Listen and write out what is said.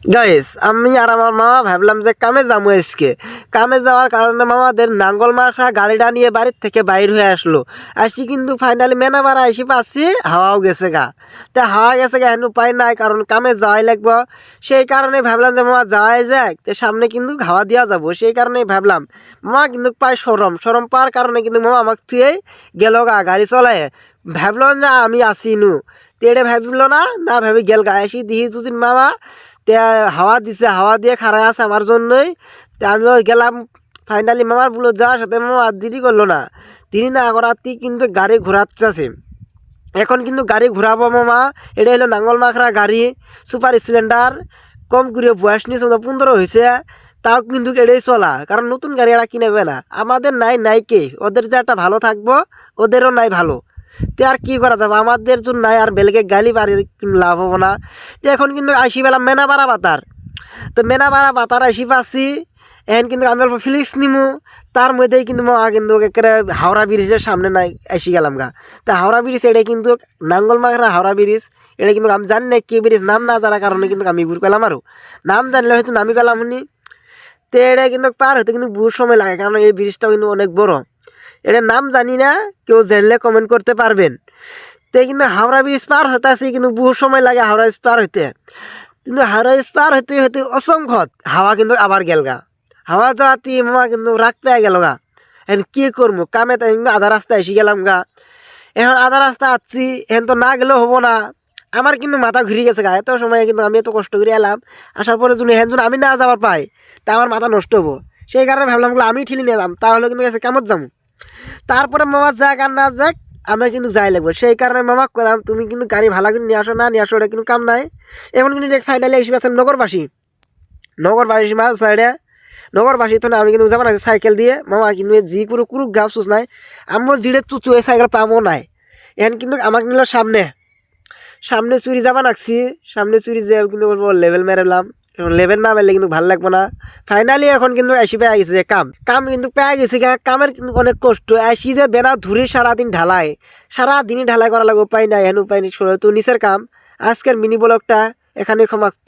Guys আমি আর আমার মামা ভাবলাম যে কামে যাবো আজকে। কামে যাওয়ার কারণে মামাদের নাঙ্গল মার্কা গাড়িটা নিয়ে বাড়ির থেকে বাইর হয়ে আসলো। আসি কিন্তু ফাইনালি মেনাপাড়া এসে পাচ্ছি, হাওয়াও গেছে গা। তা হাওয়া গেছে গা, এখন উপায় নাই, কারণ কামে যাওয়াই লাগবো। সেই কারণে ভাবলাম যে মামা যাওয়াই যাক, তো সামনে কিন্তু হাওয়া দিয়া যাবো। সেই কারণেই ভাবলাম মামা কিন্তু পায় সরম সরম পাওয়ার কারণে কিন্তু মামা আমাকে থুয়েই গেল গা গাড়ি চলায়। ভাবলাম যে আমি আসি নু, তেড়ে ভাবিল না না ভাবি গেল গা। আসি দিহি দুদিন মামা তে হাওয়া দিছে, হাওয়া দিয়ে খাড়াই আছে আমার জন্যই। তে আমিও গেলাম। ফাইনালি মামার বলো যাওয়ার সাথে মামা আর দিদি করলো না, তিনি না করাতেই কিন্তু গাড়ি ঘোরাচ্ছে। এখন কিন্তু গাড়ি ঘোরাবো মামা। এটা হলো নাঙ্গল মাখরা গাড়ি, সুপার স্প্লেন্ডার। কম করে বয়স নিয়ে 15 হয়েছে, তাও কিন্তু এটাই চলা, কারণ নতুন গাড়ি এরা কিনেবে না। আমাদের নাই নাই কে, ওদের যে একটা ভালো থাকবো, ওদেরও নাই ভালো। তো আর কি করা যাবে, আমাদের জন্য নাই, আর বেলকে গালি পারি লাভ হবো না। তো এখন কিন্তু আসি পেলাম মেনাপাড়া বাতার। তো মেনাপাড়া বাতার আসি পাচ্ছি। এখন কিন্তু আমি অল্প ফিলিক্স নিমু, তার মধ্যেই কিন্তু কিন্তু একেবারে হাওড়া ব্রিজের সামনে নাই এসে গেলাম গা। তা হাওড়া ব্রিজ এটা কিন্তু নাঙ্গল মাখরা হাওড়া ব্রিজ। এটা কিন্তু আমি জানি না কি ব্রিজ, নাম না জানার কারণে কিন্তু আমি ভুল করলাম। আরও নাম জানলে হয়তো নামি গেলাম উনি। তো এটা কিন্তু পার হতে কিন্তু বহু সময় লাগে, কারণ এই ব্রিজটাও কিন্তু অনেক বড়। এটার নাম জানি না, কেউ জানলে কমেন্ট করতে পারবেন। তো কিন্তু হাওড়া ব্রিজ পার হতে আসি কিন্তু বহু সময় লাগে হাওড়া ব্রিজ পার হইতে। কিন্তু হাওড়া ব্রিজ পার হতে হতে অসংখ্য হাওয়া কিন্তু আবার গেল গা। হাওয়া যাওয়াতে মামা কিন্তু রাগ পেয়ে গেল গা। এখন কী করবো, কামে তো কিন্তু আধা রাস্তা এসে গেলাম গা। এখন আধা রাস্তা আসছি, এখন তো না গেলেও হবো না। আমার কিন্তু মাথা ঘুরে গেছে গা। এত সময় কিন্তু আমি এত কষ্ট করে এলাম, আসার পরে যদি এখন যদি আমি না যাওয়ার পাই, তা আমার মাথা নষ্ট হবো। সেই কারণে ভাবলাম আমি ঠেলে নিলাম, তাহলে কিন্তু গেছে কেমন যাবো। তারপরে মামা যাক আর না যাক, আমি কিন্তু যাই লাগবো। সেই কারণে মামা করলাম তুমি কিন্তু গাড়ি ভাড়া করে নিয়ে আসো, না নিয়ে আসো, ওটা কিন্তু কাম নাই। এখন কিন্তু ফাইনালি এসে গেছেন নগরবাসী। নগরবাসী মাঝ সাইডে নগরবাসী তো না, আমি কিন্তু যাবো না সাইকেল দিয়ে মামা। কিন্তু জি কোনো কুরুক গাছ চুস নাই, আমিও জিড়ে চুচু এই সাইকেল পাবো নাই। এখন কিন্তু আমাকে নিল সামনে সামনে চুরি যাবা নাকছি। সামনে চুরি যে কিন্তু বলবো লেভেল মেরেলাম, কারণ লেভেল না মেরলে কিন্তু ভালো লাগবো না। ফাইনালি এখন কিন্তু এসে পেয়ে গেছে যে কাম কাম কিন্তু পেয়ে গেছে। কামের কিন্তু অনেক কষ্ট। আসি যে বেড়া ধুরি সারাদিন ঢালাই, সারাদিনই ঢালাই করা লাগে, উপায় নাই। এখন উপায় নেই, তো নিচের কাম। আজকের মিনি ব্লগটা এখানে